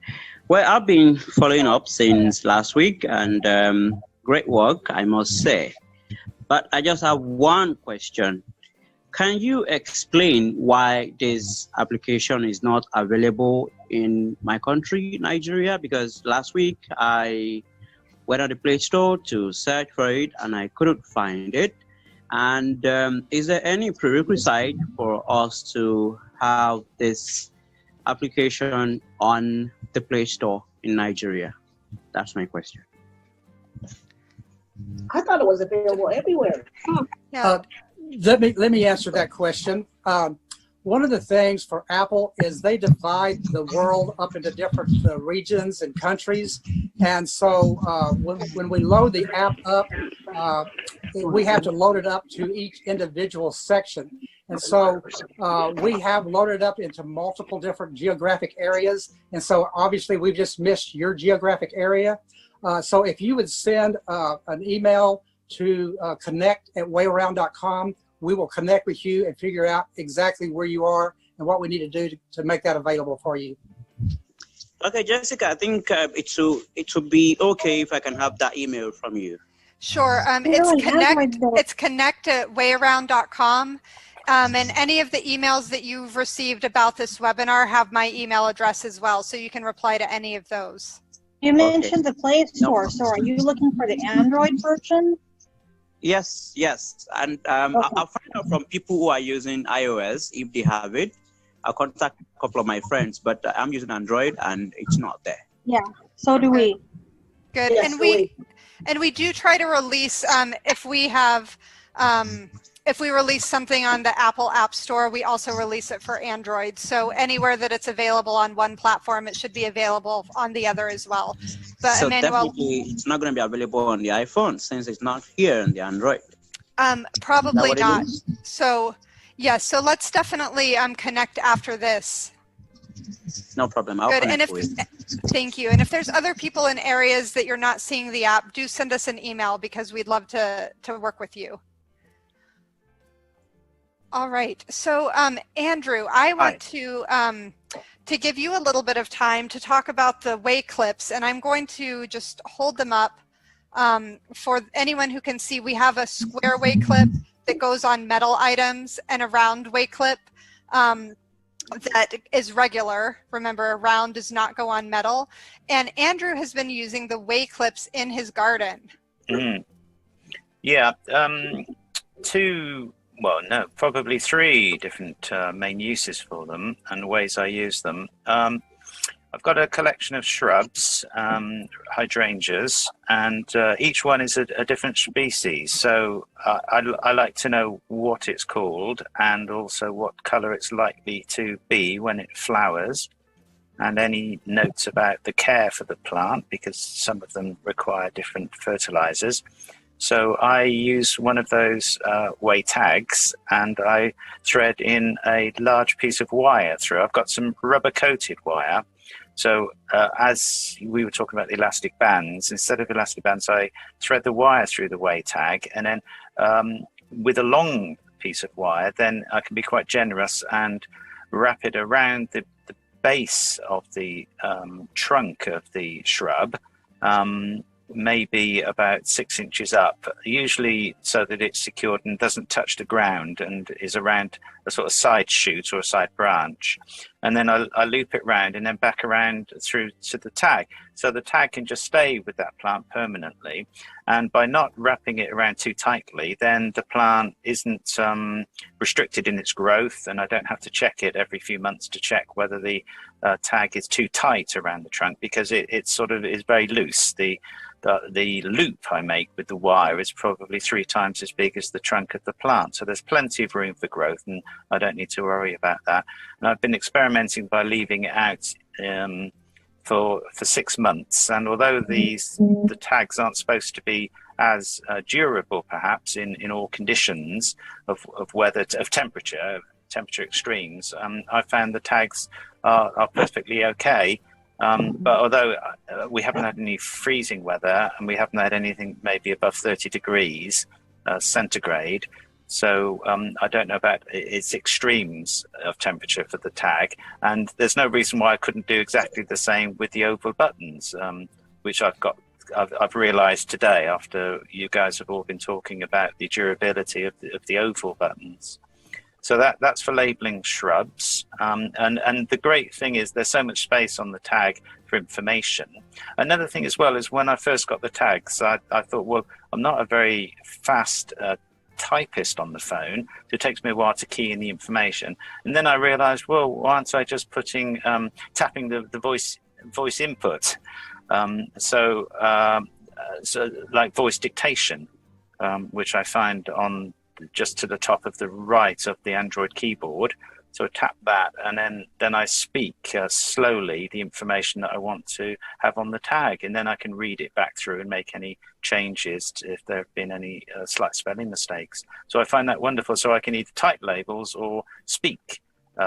Well, I've been following up since last week, and great work, I must say. But I just have one question. Can you explain why this application is not available in my country, Nigeria? Because last week I went on the Play Store to search for it and I couldn't find it. And is there any prerequisite for us to have this application on the Play Store in Nigeria? That's my question. I thought it was available everywhere. Yeah. Let me answer that question. One of the things for Apple is they divide the world up into different regions and countries. And so when we load the app up, we have to load it up to each individual section. And so we have loaded up into multiple different geographic areas. And so obviously we've just missed your geographic area. So if you would send an email to connect@wayaround.com, we will connect with you and figure out exactly where you are and what we need to do to make that available for you. Okay, Jessica, I think it would be okay if I can have that email from you. Sure. It's connect@wayaround.com. And any of the emails that you've received about this webinar have my email address as well, so you can reply to any of those. You mentioned the Play Store, so are you looking for the Android version? Yes, and I'll find out from people who are using iOS if they have it. I'll contact a couple of my friends, but I'm using Android and it's not there. Yeah, so do we. Good, Yes, and we do try to release if we release something on the Apple App Store, we also release it for Android. So anywhere that it's available on one platform, it should be available on the other as well. But So Emmanuel, definitely it's not going to be available on the iPhone since it's not here on the Android. probably not. So yes, so let's definitely connect after this. No problem. I'll Good. connect with. Thank you. And if there's other people in areas that you're not seeing the app, do send us an email because we'd love to work with you. All right. So Andrew, I want to give you a little bit of time to talk about the Way clips, and I'm going to just hold them up for anyone who can see. We have a square Way clip that goes on metal items and a round Way clip that is regular. Remember, a round does not go on metal. And Andrew has been using the Way clips in his garden. Yeah, probably three different main uses for them and ways I use them. I've got a collection of shrubs, hydrangeas, and each one is a different species. So I like to know what it's called and also what color it's likely to be when it flowers, and any notes about the care for the plant, because some of them require different fertilizers. So I use one of those WayTags, and I thread in a large piece of wire through. I've got some rubber-coated wire. So as we were talking about the elastic bands, instead of elastic bands, I thread the wire through the WayTag, and then with a long piece of wire, then I can be quite generous and wrap it around the base of the trunk of the shrub, maybe about 6 inches up, usually so that it's secured and doesn't touch the ground and is around a sort of side shoot or a side branch. And then I loop it round and then back around through to the tag. So the tag can just stay with that plant permanently. And by not wrapping it around too tightly, then the plant isn't restricted in its growth, and I don't have to check it every few months to check whether the tag is too tight around the trunk, because it sort of is very loose. The loop I make with the wire is probably 3 times as big as the trunk of the plant. So there's plenty of room for growth, and I don't need to worry about that. And I've been experimenting by leaving it out for 6 months. And although the tags aren't supposed to be as durable, perhaps, in all conditions of weather, of temperature extremes. I found the tags are perfectly okay. But although we haven't had any freezing weather, and we haven't had anything maybe above 30 degrees centigrade, so I don't know about its extremes of temperature for the tag. And there's no reason why I couldn't do exactly the same with the oval buttons, which I've realized today after you guys have all been talking about the durability of the oval buttons. So that's for labeling shrubs. And the great thing is there's so much space on the tag for information. Another thing as well is when I first got the tags, I thought, well, I'm not a very fast typist on the phone, so it takes me a while to key in the information. And then I realized, well, why aren't I just tapping the voice input? So like voice dictation, which I find on just to the top of the right of the Android keyboard. So I tap that, and then I speak slowly the information that I want to have on the tag, and then I can read it back through and make any changes if there have been any slight spelling mistakes. So I find that wonderful. So I can either type labels or speak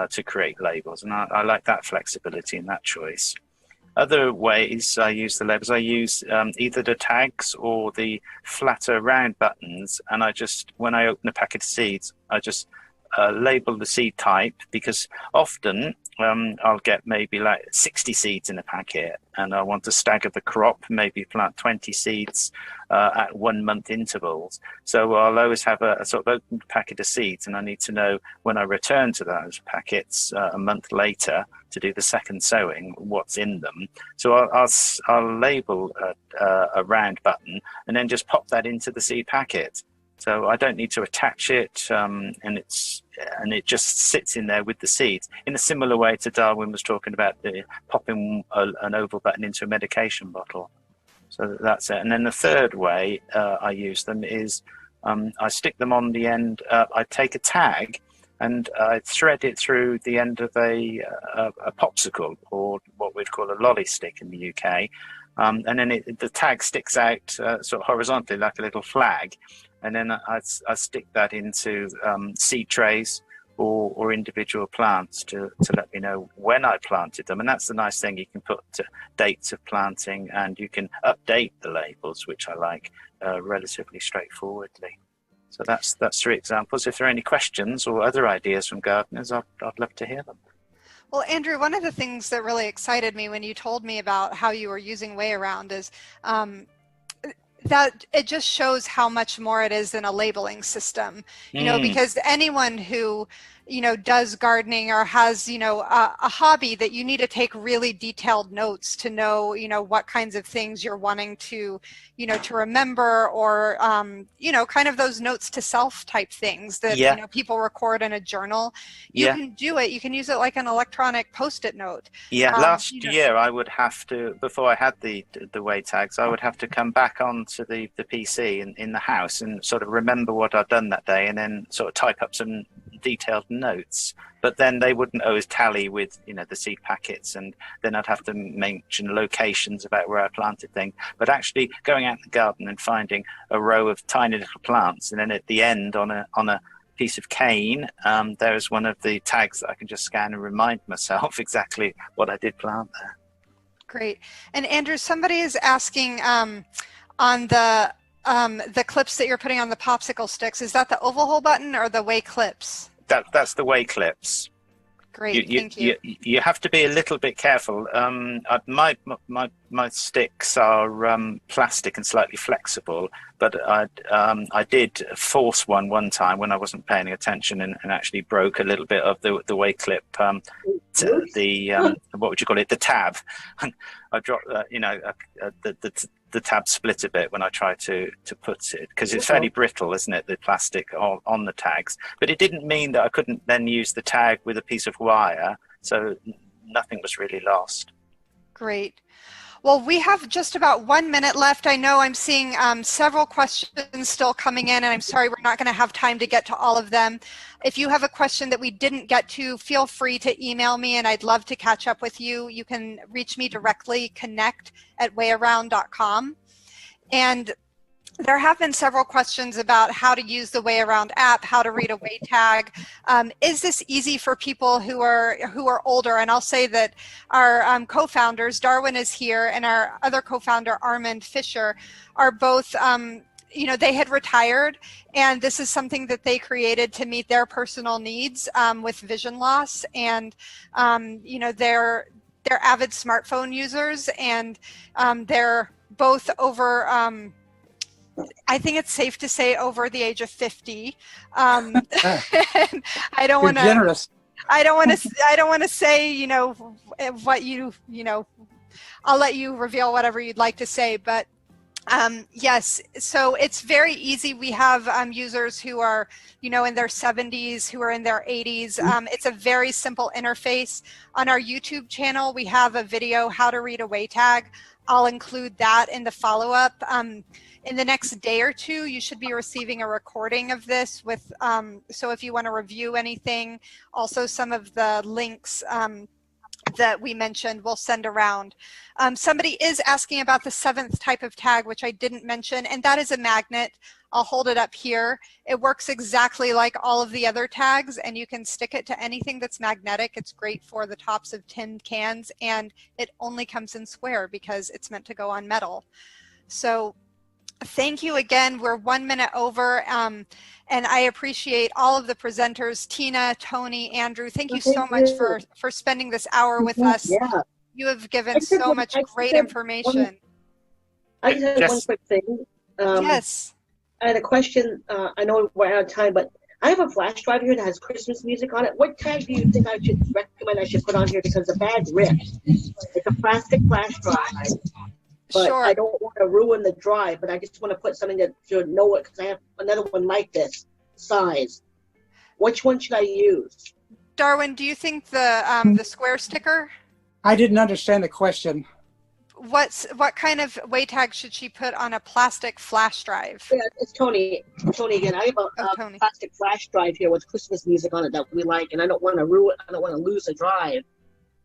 to create labels, and I like that flexibility and that choice. Other ways I use the labels, I use either the tags or the flatter round buttons, and when I open a packet of seeds, I just label the seed type, because often I'll get maybe like 60 seeds in a packet, and I want to stagger the crop, maybe plant 20 seeds at 1 month intervals. So I'll always have a sort of open packet of seeds, and I need to know when I return to those packets a month later to do the second sowing, what's in them. So I'll label a round button and then just pop that into the seed packet. So I don't need to attach it, and it just sits in there with the seeds in a similar way to Darwin was talking about the popping an oval button into a medication bottle. So that's it. And then the third way I use them is I stick them on the end. I take a tag and I thread it through the end of a popsicle, or what we'd call a lolly stick in the UK. And then the tag sticks out sort of horizontally like a little flag. And then I stick that into seed trays or individual plants to let me know when I planted them. And that's the nice thing. You can put dates of planting, and you can update the labels, which I like relatively straightforwardly. So that's 3 examples. If there are any questions or other ideas from gardeners, I'd love to hear them. Well, Andrew, one of the things that really excited me when you told me about how you were using WayAround is that it just shows how much more it is than a labeling system, you know, because anyone who, you know, does gardening or has, you know, a hobby, that you need to take really detailed notes to know, you know, what kinds of things you're wanting to, you know, to remember, or, you know, kind of those notes to self type things that, you know, people record in a journal. You can do it. You can use it like an electronic Post-it note. Last year I would have to, before I had the WayTags, I would have to come back onto the PC in the house and sort of remember what I'd done that day, and then sort of type up some detailed notes, but then they wouldn't always tally with, you know, the seed packets, and then I'd have to mention locations about where I planted things. But actually going out in the garden and finding a row of tiny little plants, and then at the end on a piece of cane, there's one of the tags that I can just scan and remind myself exactly what I did plant there. Great. And Andrew, somebody is asking on the clips that you're putting on the popsicle sticks, is that the oval hole button or the Way clips? That's the Way clips. Great, thank you. You have to be a little bit careful. My sticks are plastic and slightly flexible, but I did force one time when I wasn't paying attention, and actually broke a little bit of the Way clip, what would you call it, the tab. I dropped, you know, the tab split a bit when I tried to put it, because it's fairly brittle, isn't it, the plastic on the tags. But it didn't mean that I couldn't then use the tag with a piece of wire, so nothing was really lost. Great. Well, we have just about 1 minute left. I know I'm seeing several questions still coming in, and I'm sorry we're not going to have time to get to all of them. If you have a question that we didn't get to, feel free to email me, and I'd love to catch up with you. You can reach me directly, connect@wayaround.com. And There have been several questions about how to use the WayAround app, how to read a WayTag. Is this easy for people who are older? And I'll say that our co-founders, Darwin is here, and our other co-founder, Armand Fisher, are both, they had retired, and this is something that they created to meet their personal needs with vision loss. And, they're avid smartphone users, and they're both over, I think it's safe to say over the age of 50. I don't want to. Generous. I don't want to say, what I'll let you reveal whatever you'd like to say, but yes, so it's very easy. We have users who are, in their 70s, who are in their 80s. It's a very simple interface. On our YouTube channel, we have a video, how to read a WayTag. I'll include that in the follow-up. In the next day or two, you should be receiving a recording of this with, so if you want to review anything, also some of the links that we mentioned we'll send around. Somebody is asking about the 7th type of tag, which I didn't mention, and that is a magnet. I'll hold it up here. It works exactly like all of the other tags, and you can stick it to anything that's magnetic. It's great for the tops of tin cans, and it only comes in square because it's meant to go on metal. So thank you again. We're 1 minute over, and I appreciate all of the presenters, Tina, Tony, Andrew. Thank you so much for spending this hour with us. Yeah. You have given so much great information. I just had one quick thing. Yes. I had a question. I know we're out of time, but I have a flash drive here that has Christmas music on it. What tag do you think I should recommend I should put on here, because the bag ripped? It's a plastic flash drive. But sure. I don't want to ruin the drive, but I just want to put something that should know it, because I have another one like this size. Which one should I use? Darwin, do you think the square sticker? I didn't understand the question. What kind of WayTag should she put on a plastic flash drive? Yeah, it's Tony. Tony again. I have a plastic flash drive here with Christmas music on it that we like, and I don't want to ruin. I don't want to lose the drive,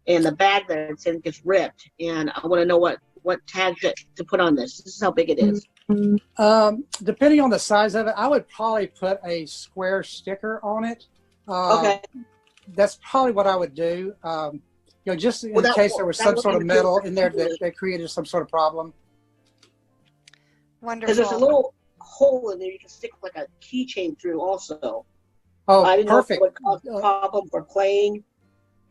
and the bag that it's in gets ripped, and I want to know what tag to put on this. This is how big it is. Depending on the size of it, I would probably put a square sticker on it. Okay. That's probably what I would do. Just in case there was some sort of metal in there that created some sort of problem. Wonderful. Because there's a little hole in there you can stick like a keychain through also. Oh, I didn't perfect. know if it would cause a problem for playing.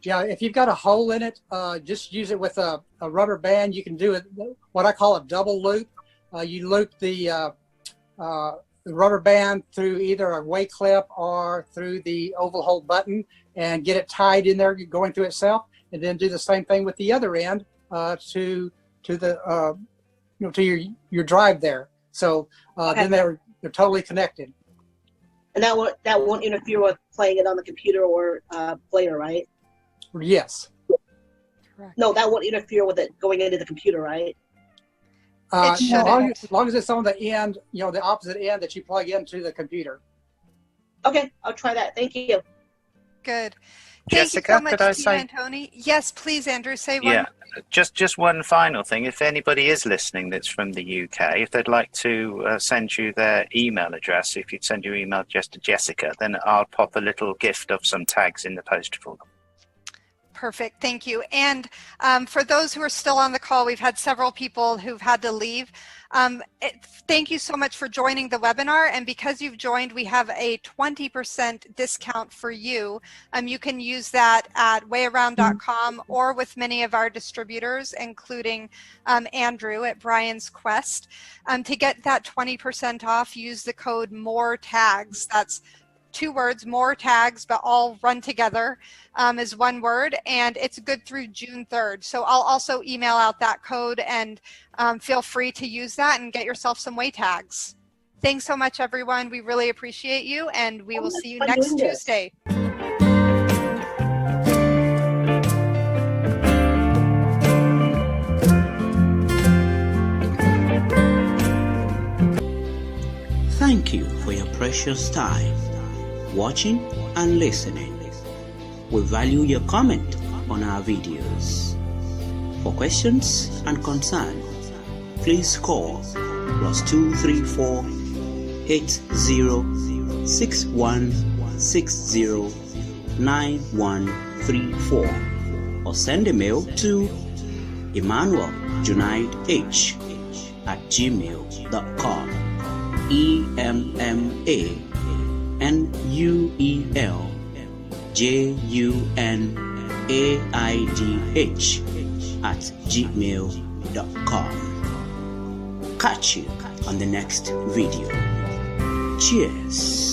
Yeah, if you've got a hole in it, just use it with a rubber band. You can do it, what I call a double loop. You loop the rubber band through either a way clip or through the oval hole button and get it tied in there, going through itself, and then do the same thing with the other end to the to your drive there. So then they're totally connected. And that won't interfere with playing it on the computer or player, right? Yes. Correct. No, that won't interfere with it going into the computer, right? It shouldn't. As long as it's on the end, the opposite end that you plug into the computer. Okay, I'll try that. Thank you. Good. Jessica, Thank you so much, could I Tina say? and Tony. Yes, please, Andrew, say one. Yeah, just one final thing. If anybody is listening that's from the UK, if they'd like to send you their email address, if you'd send your email address to Jessica, then I'll pop a little gift of some tags in the post for them. Perfect, thank you. And for those who are still on the call, we've had several people who've had to leave. Thank you so much for joining the webinar, and because you've joined, we have a 20% discount for you. You can use that at wayaround.com or with many of our distributors, including Andrew at Bryan's Quest. To get that 20% off, use the code MORETAGS. That's 2 words, more tags, but all run together is 1 word, and it's good through June 3rd. So I'll also email out that code, and feel free to use that and get yourself some WayTags. Thanks so much, everyone. We really appreciate you, and we will see you next Tuesday. Thank you for your precious time watching and listening. We value your comment on our videos. For questions and concerns, please call +234 806160 9134, or send a mail to emmanueljunaidh@gmail.com. EMANUELJUNAIDH@gmail.com. Catch you on the next video. Cheers.